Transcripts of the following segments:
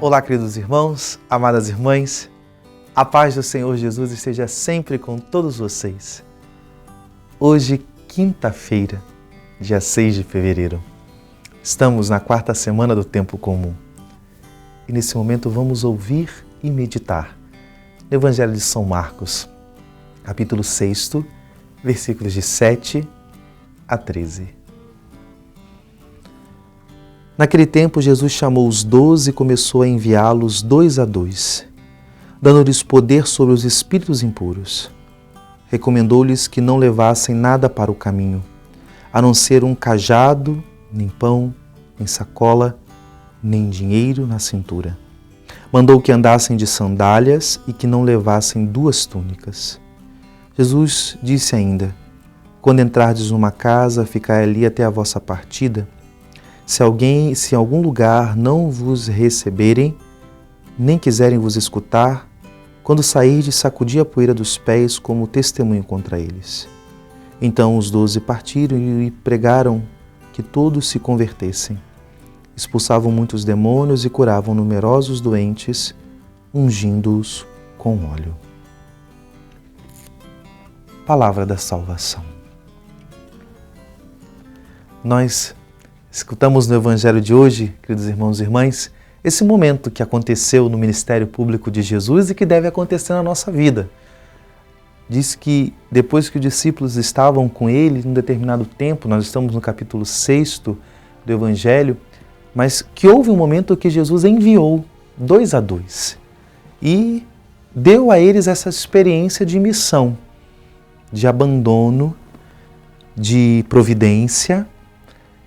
Olá, queridos irmãos, amadas irmãs, a paz do Senhor Jesus esteja sempre com todos vocês. Hoje, quinta-feira, dia 6 de fevereiro, estamos na quarta semana do Tempo Comum e nesse momento vamos ouvir e meditar no Evangelho de São Marcos, capítulo 6, versículos de 7 a 13. Naquele tempo, Jesus chamou os 12 e começou a enviá-los 2 a 2, dando-lhes poder sobre os espíritos impuros. Recomendou-lhes que não levassem nada para o caminho, a não ser um cajado, nem pão, nem sacola, nem dinheiro na cintura. Mandou que andassem de sandálias e que não levassem 2 túnicas. Jesus disse ainda: quando entrardes numa casa, ficai ali até a vossa partida. Se em algum lugar não vos receberem, nem quiserem vos escutar, quando sairdes, sacudi a poeira dos pés como testemunho contra eles. Então os 12 partiram e pregaram que todos se convertessem. Expulsavam muitos demônios e curavam numerosos doentes, ungindo-os com óleo. Palavra da salvação. Nós escutamos no Evangelho de hoje, queridos irmãos e irmãs, esse momento que aconteceu no ministério público de Jesus e que deve acontecer na nossa vida. Diz que depois que os discípulos estavam com ele, em um determinado tempo, nós estamos no capítulo 6 do Evangelho, mas que houve um momento que Jesus enviou 2 a 2 e deu a eles essa experiência de missão, de abandono, de providência,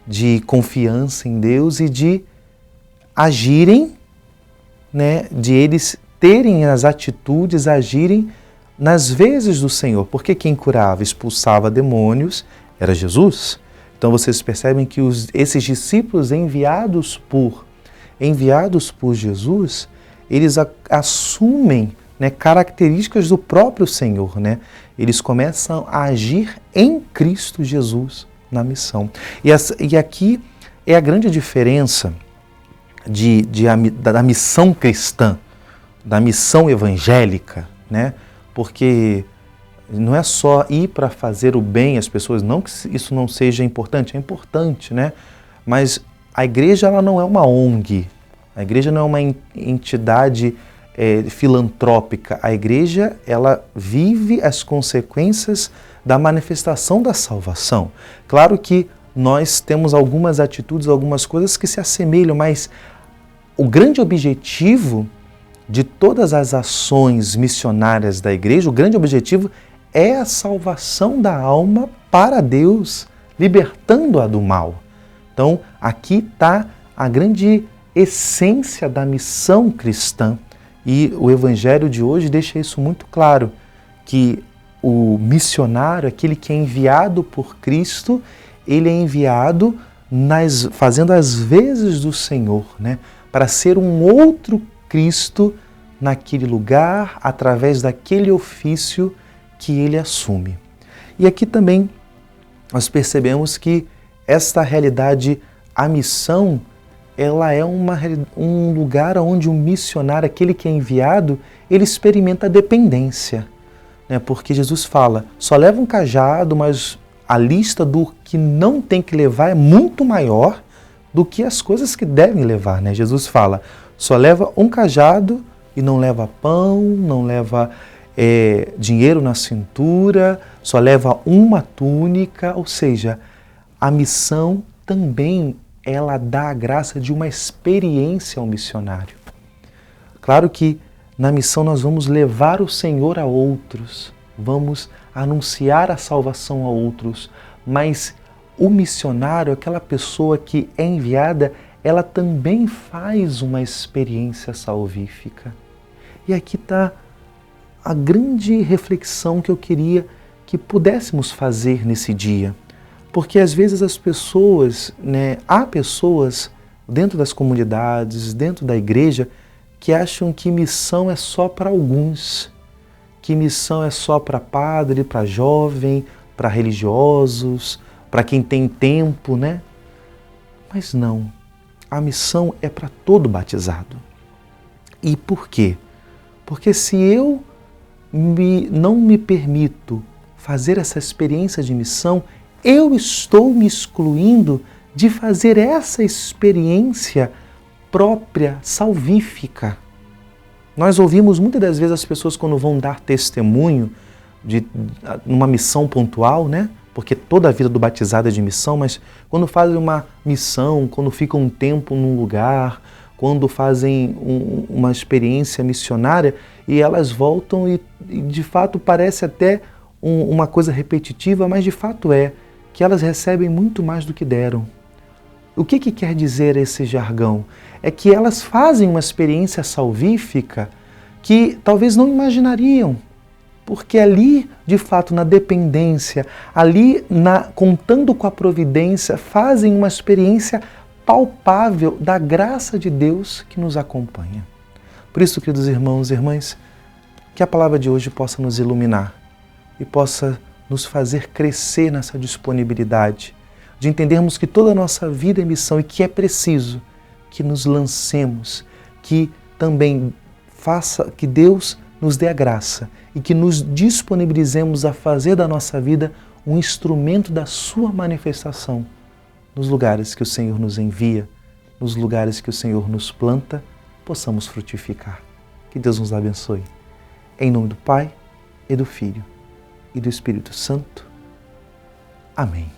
de confiança em Deus e de agirem, de eles terem as atitudes, agirem nas vezes do Senhor. Porque quem curava, expulsava demônios era Jesus. Então vocês percebem que esses discípulos enviados por Jesus, eles assumem características do próprio Senhor. Eles começam a agir em Cristo Jesus na missão. E aqui é a grande diferença da missão cristã, da missão evangélica, porque não é só ir para fazer o bem às pessoas, não que isso não seja importante, é importante, mas a igreja ela não é uma ONG, a igreja não é uma entidade filantrópica, a igreja ela vive as consequências da manifestação da salvação. Claro que nós temos algumas atitudes, algumas coisas que se assemelham, mas o grande objetivo de todas as ações missionárias da igreja, o grande objetivo é a salvação da alma para Deus, libertando-a do mal. Então, aqui está a grande essência da missão cristã e o Evangelho de hoje deixa isso muito claro, que o missionário, aquele que é enviado por Cristo, ele é enviado fazendo as vezes do Senhor, para ser um outro Cristo naquele lugar, através daquele ofício que ele assume. E aqui também nós percebemos que esta realidade, a missão, ela é um lugar onde o missionário, aquele que é enviado, ele experimenta a dependência. Porque Jesus fala, só leva um cajado, mas a lista do que não tem que levar é muito maior do que as coisas que devem levar. Jesus fala, só leva um cajado e não leva pão, não leva dinheiro na cintura, só leva uma túnica, ou seja, a missão também ela dá a graça de uma experiência ao missionário. Claro que na missão nós vamos levar o Senhor a outros, vamos anunciar a salvação a outros, mas o missionário, aquela pessoa que é enviada, ela também faz uma experiência salvífica. E aqui está a grande reflexão que eu queria que pudéssemos fazer nesse dia. Porque às vezes as pessoas, há pessoas dentro das comunidades, dentro da igreja, que acham que missão é só para alguns, que missão é só para padre, para jovem, para religiosos, para quem tem tempo, Mas não, a missão é para todo batizado. E por quê? Porque se eu não me permito fazer essa experiência de missão, eu estou me excluindo de fazer essa experiência própria, salvífica. Nós ouvimos muitas das vezes as pessoas quando vão dar testemunho de uma missão pontual, né? Porque toda a vida do batizado é de missão, mas quando fazem uma missão, quando ficam um tempo num lugar, quando fazem uma experiência missionária e elas voltam e de fato parece até uma coisa repetitiva, mas de fato é que elas recebem muito mais do que deram. O que quer dizer esse jargão? É que elas fazem uma experiência salvífica que talvez não imaginariam, porque ali, de fato, na dependência, ali contando com a providência, fazem uma experiência palpável da graça de Deus que nos acompanha. Por isso, queridos irmãos e irmãs, que a palavra de hoje possa nos iluminar e possa nos fazer crescer nessa disponibilidade de entendermos que toda a nossa vida é missão e que é preciso que nos lancemos, que também faça que Deus nos dê a graça e que nos disponibilizemos a fazer da nossa vida um instrumento da sua manifestação nos lugares que o Senhor nos envia, nos lugares que o Senhor nos planta, possamos frutificar. Que Deus nos abençoe. Em nome do Pai, e do Filho, e do Espírito Santo. Amém.